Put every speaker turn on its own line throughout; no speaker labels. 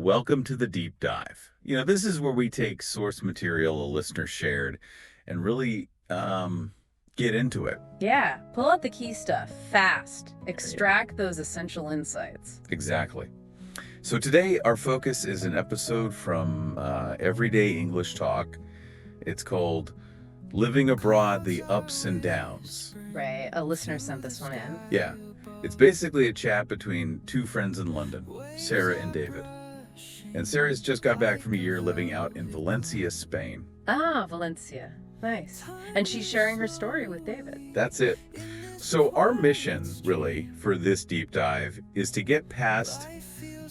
Welcome to the deep dive. This is where we take source material a listener shared and really get into it.
Yeah, pull out the key stuff fast. Extract those essential insights.
Exactly. So today our focus is an episode from Everyday English Talk. It's called Living Abroad, the Ups and Downs.
Right, a listener sent this one in.
Yeah, it's basically a chat between two friends in London, Sarah and David. And Sarah's just got back from a year living out in Valencia, Spain.
Ah, Valencia. Nice. And she's sharing her story with David.
That's it. So our mission, really, for this deep dive is to get past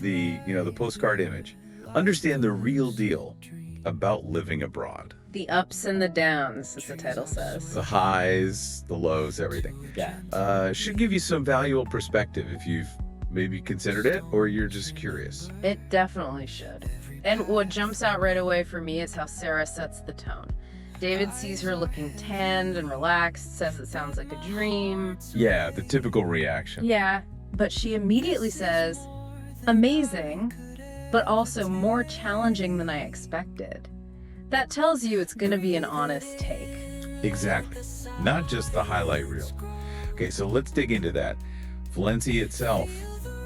the postcard image, understand the real deal about living abroad.
The ups and the downs, as the title says.
The highs, the lows, everything.
Yeah.
Should give you some valuable perspective if you've maybe considered it or you're just curious.
It definitely should. And what jumps out right away for me is how Sarah sets the tone. David sees her looking tanned and relaxed, says it sounds like a dream.
Yeah, the typical reaction.
Yeah, but she immediately says, amazing, but also more challenging than I expected. That tells you it's going to be an honest take.
Exactly. Not just the highlight reel. Okay, so let's dig into that. Valencia itself,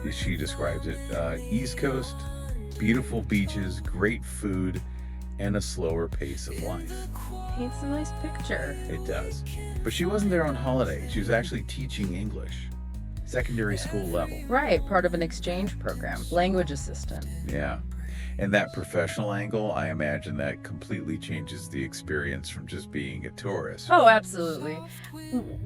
as she describes it, East Coast, beautiful beaches, great food, and a slower pace of life.
Paints a nice picture.
It does. But she wasn't there on holiday. She was actually teaching English, secondary school level.
Right, part of an exchange program, language assistant.
Yeah. And that professional angle, I imagine that completely changes the experience from just being a tourist.
Oh, absolutely.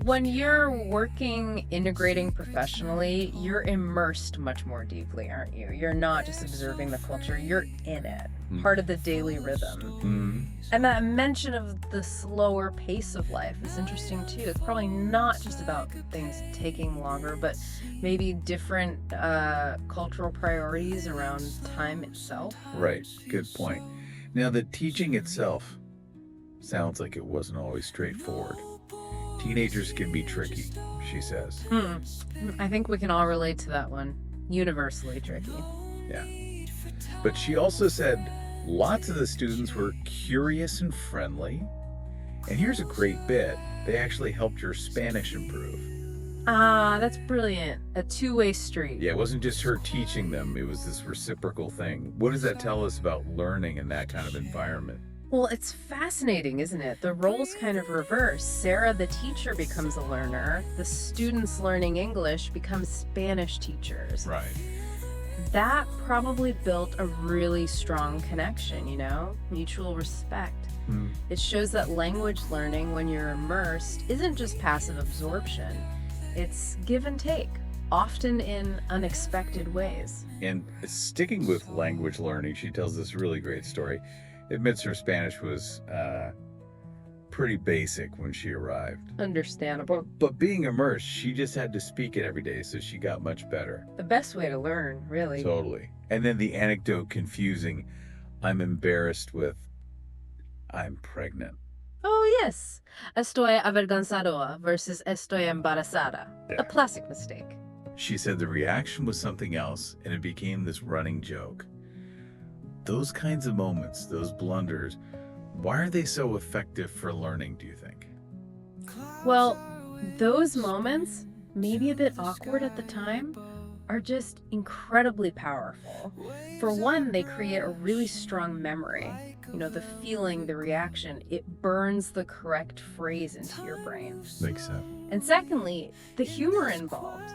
When you're working, integrating professionally, you're immersed much more deeply, aren't you? You're not just observing the culture, you're in it, part of the daily rhythm.
Mm-hmm.
And that mention of the slower pace of life is interesting too. It's probably not just about things taking longer, but maybe different cultural priorities around time itself.
Right. Good point. Now, the teaching itself sounds like it wasn't always straightforward. Teenagers can be tricky, she says.
I think we can all relate to that one. Universally tricky.
Yeah. But she also said lots of the students were curious and friendly. And here's a great bit. They actually helped your Spanish improve.
Ah, that's brilliant. A two-way street.
Yeah, it wasn't just her teaching them. It was this reciprocal thing. What does that tell us about learning in that kind of environment?
Well, it's fascinating, isn't it? The roles kind of reverse. Sarah, the teacher, becomes a learner. The students learning English become Spanish teachers.
Right.
That probably built a really strong connection, mutual respect. It shows that language learning, when you're immersed, isn't just passive absorption. It's give and take, often in unexpected ways.
And sticking with language learning, she tells this really great story. Admits her Spanish was pretty basic when she arrived.
Understandable.
But being immersed, she just had to speak it every day, so she got much better.
The best way to learn, really.
Totally. And then the anecdote confusing, I'm embarrassed with, I'm pregnant.
Oh, yes. Estoy avergonzado versus estoy embarazada.
Yeah.
A classic mistake.
She said the reaction was something else, and it became this running joke. Those kinds of moments, those blunders, why are they so effective for learning, do you think?
Well, those moments, maybe a bit awkward at the time, are just incredibly powerful. For one, they create a really strong memory. The feeling, the reaction, it burns the correct phrase into your brain.
Makes sense.
And secondly, the humor involved.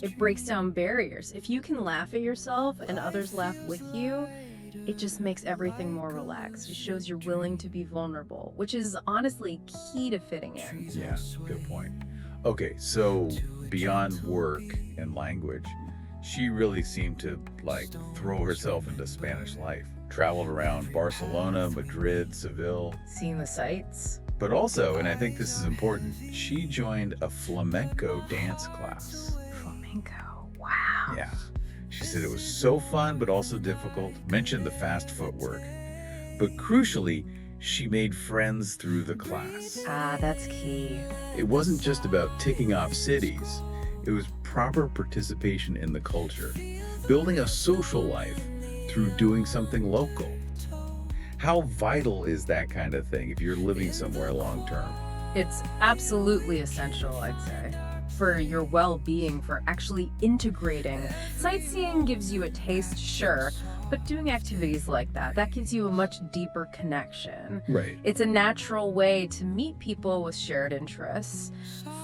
It breaks down barriers. If you can laugh at yourself and others laugh with you, it just makes everything more relaxed. It shows you're willing to be vulnerable, which is honestly key to fitting in.
Yeah, good point. Okay, so beyond work and language, she really seemed to throw herself into Spanish life. Traveled around Barcelona, Madrid, Seville.
Seeing the sights.
But also, and I think this is important, she joined a flamenco dance class.
Flamenco, wow.
Yeah. She said it was so fun, but also difficult. Mentioned the fast footwork. But crucially, she made friends through the class.
Ah, that's key.
It wasn't just about ticking off cities. It was proper participation in the culture, building a social life, through doing something local. How vital is that kind of thing if you're living somewhere long term?
It's absolutely essential, I'd say, for your well-being, for actually integrating. Sightseeing gives you a taste, sure, but doing activities like that gives you a much deeper connection.
Right.
It's a natural way to meet people with shared interests,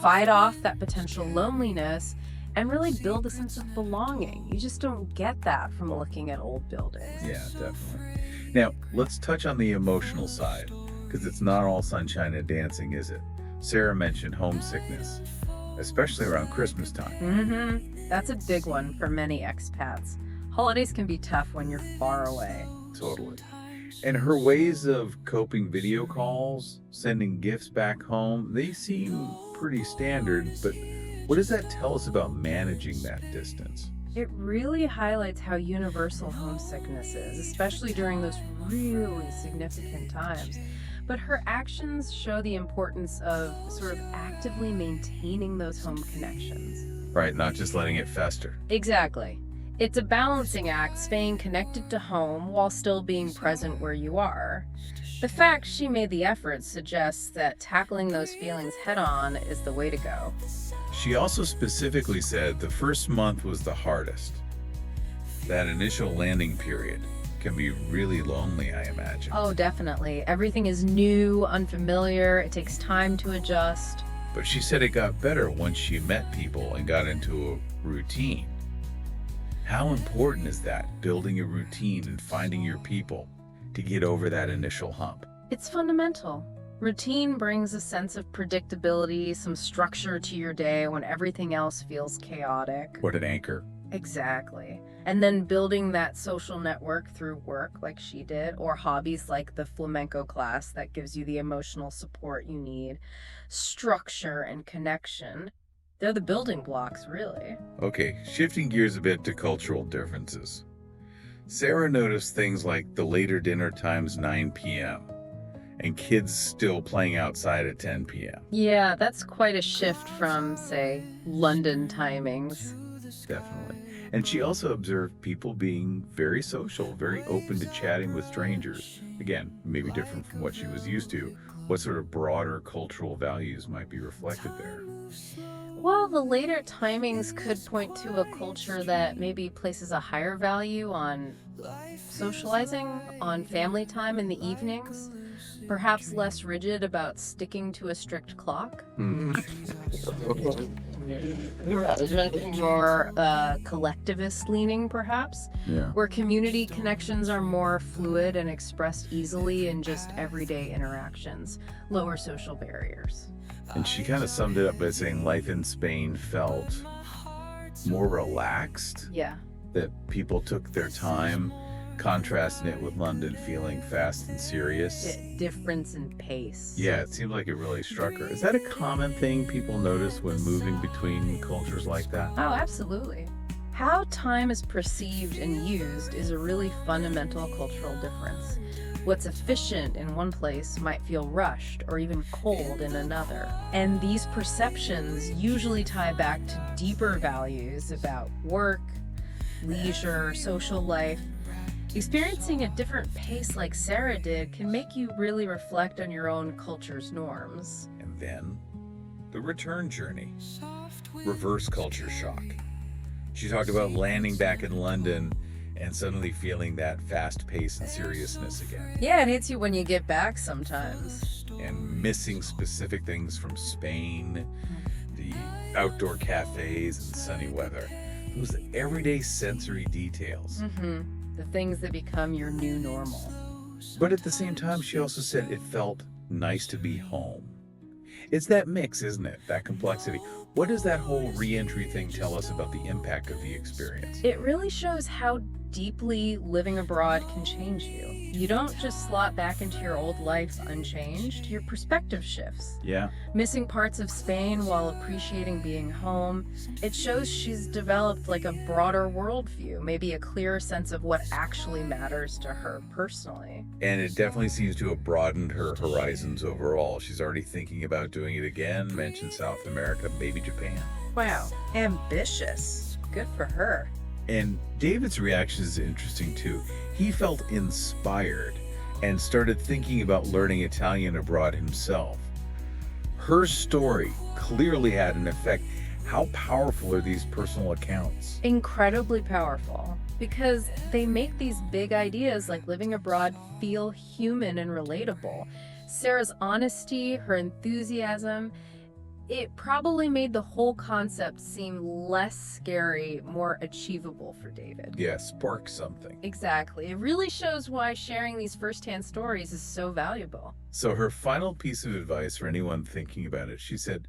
fight off that potential loneliness, and really build a sense of belonging. You just don't get that from looking at old buildings.
Yeah, definitely. Now, let's touch on the emotional side, because it's not all sunshine and dancing, is it? Sarah mentioned homesickness, especially around Christmas time.
That's a big one for many expats. Holidays can be tough when you're far away.
Totally. And her ways of coping, video calls, sending gifts back home, they seem pretty standard, but what does that tell us about managing that distance?
It really highlights how universal homesickness is, especially during those really significant times. But her actions show the importance of sort of actively maintaining those home connections.
Right, not just letting it fester.
Exactly. It's a balancing act, staying connected to home while still being present where you are. The fact she made the effort suggests that tackling those feelings head on is the way to go.
She also specifically said the first month was the hardest. That initial landing period can be really lonely, I imagine.
Oh, definitely. Everything is new, unfamiliar. It takes time to adjust.
But she said it got better once she met people and got into a routine. How important is that, building a routine and finding your people to get over that initial hump?
It's fundamental. Routine brings a sense of predictability, some structure to your day when everything else feels chaotic.
What an anchor.
Exactly. And then building that social network through work like she did, or hobbies like the flamenco class that gives you the emotional support you need. Structure and connection. They're the building blocks, really.
Okay, shifting gears a bit to cultural differences. Sarah noticed things like the later dinner times 9 p.m. and kids still playing outside at 10 p.m.
Yeah, that's quite a shift from, say, London timings.
Definitely. And she also observed people being very social, very open to chatting with strangers. Again, maybe different from what she was used to. What sort of broader cultural values might be reflected there?
Well, the later timings could point to a culture that maybe places a higher value on socializing, on family time in the evenings, perhaps less rigid about sticking to a strict clock. More collectivist leaning, perhaps,
Yeah.
where community connections are more fluid and expressed easily in just everyday interactions, lower social barriers.
And she kind of summed it up by saying life in Spain felt more relaxed,
Yeah.
that people took their time, contrasting it with London feeling fast and serious.
Difference in pace.
Yeah, it seemed like it really struck her. Is that a common thing people notice when moving between cultures like that?
Oh, absolutely. How time is perceived and used is a really fundamental cultural difference. What's efficient in one place might feel rushed or even cold in another. And these perceptions usually tie back to deeper values about work, leisure, social life. Experiencing a different pace like Sarah did can make you really reflect on your own culture's norms.
And then, the return journey. Reverse culture shock. She talked about landing back in London and suddenly feeling that fast pace and seriousness again.
Yeah, it hits you when you get back sometimes.
And missing specific things from Spain, the outdoor cafes and sunny weather. Those everyday sensory details.
The things that become your new normal.
But at the same time, she also said it felt nice to be home. It's that mix, isn't it? That complexity. What does that whole re-entry thing tell us about the impact of the experience?
It really shows how deeply living abroad can change you. You don't just slot back into your old life unchanged, your perspective shifts.
Yeah.
Missing parts of Spain while appreciating being home, it shows she's developed like a broader worldview, maybe a clearer sense of what actually matters to her personally.
And it definitely seems to have broadened her horizons overall. She's already thinking about doing it again, mentioned South America, maybe Japan.
Wow, ambitious. Good for her.
And David's reaction is interesting too. He felt inspired and started thinking about learning Italian abroad himself. Her story clearly had an effect. How powerful are these personal accounts?
Incredibly powerful, because they make these big ideas like living abroad feel human and relatable. Sarah's honesty, her enthusiasm, it probably made the whole concept seem less scary, more achievable for David.
Yeah, spark something.
Exactly. It really shows why sharing these firsthand stories is so valuable.
So her final piece of advice for anyone thinking about it, she said,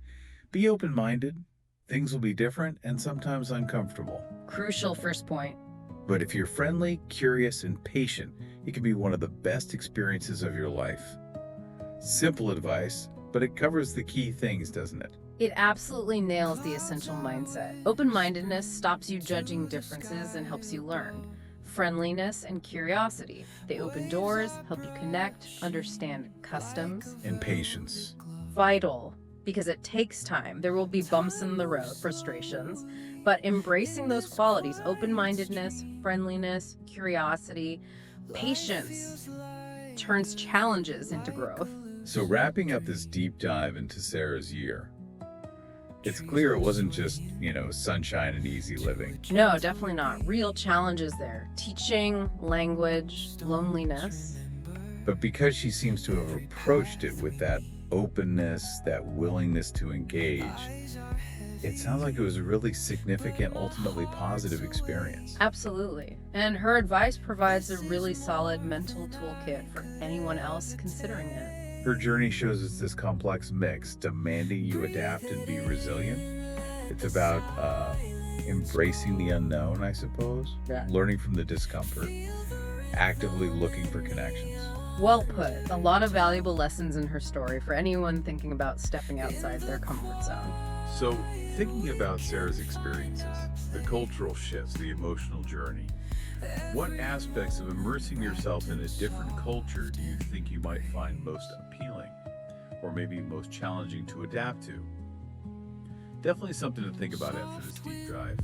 be open-minded. Things will be different and sometimes uncomfortable.
Crucial first point.
But if you're friendly, curious, and patient, it can be one of the best experiences of your life. Simple advice, but it covers the key things, doesn't it?
It absolutely nails the essential mindset. Open-mindedness stops you judging differences and helps you learn. Friendliness and curiosity. They open doors, help you connect, understand customs.
And patience.
Vital, because it takes time. There will be bumps in the road, frustrations, but embracing those qualities, open-mindedness, friendliness, curiosity, patience, turns challenges into growth.
So wrapping up this deep dive into Sarah's year, it's clear it wasn't just, sunshine and easy living.
No, definitely not. Real challenges there. Teaching, language, loneliness.
But because she seems to have approached it with that openness, that willingness to engage, it sounds like it was a really significant, ultimately positive experience.
Absolutely. And her advice provides a really solid mental toolkit for anyone else considering it.
Her journey shows us this complex mix, demanding you adapt and be resilient. It's about embracing the unknown, I suppose, learning from the discomfort, actively looking for connections.
Well put. A lot of valuable lessons in her story for anyone thinking about stepping outside their comfort zone.
So, thinking about Sarah's experiences, the cultural shifts, the emotional journey, what aspects of immersing yourself in a different culture do you think you might find most appealing, or maybe most challenging to adapt to? Definitely something to think about after this deep dive.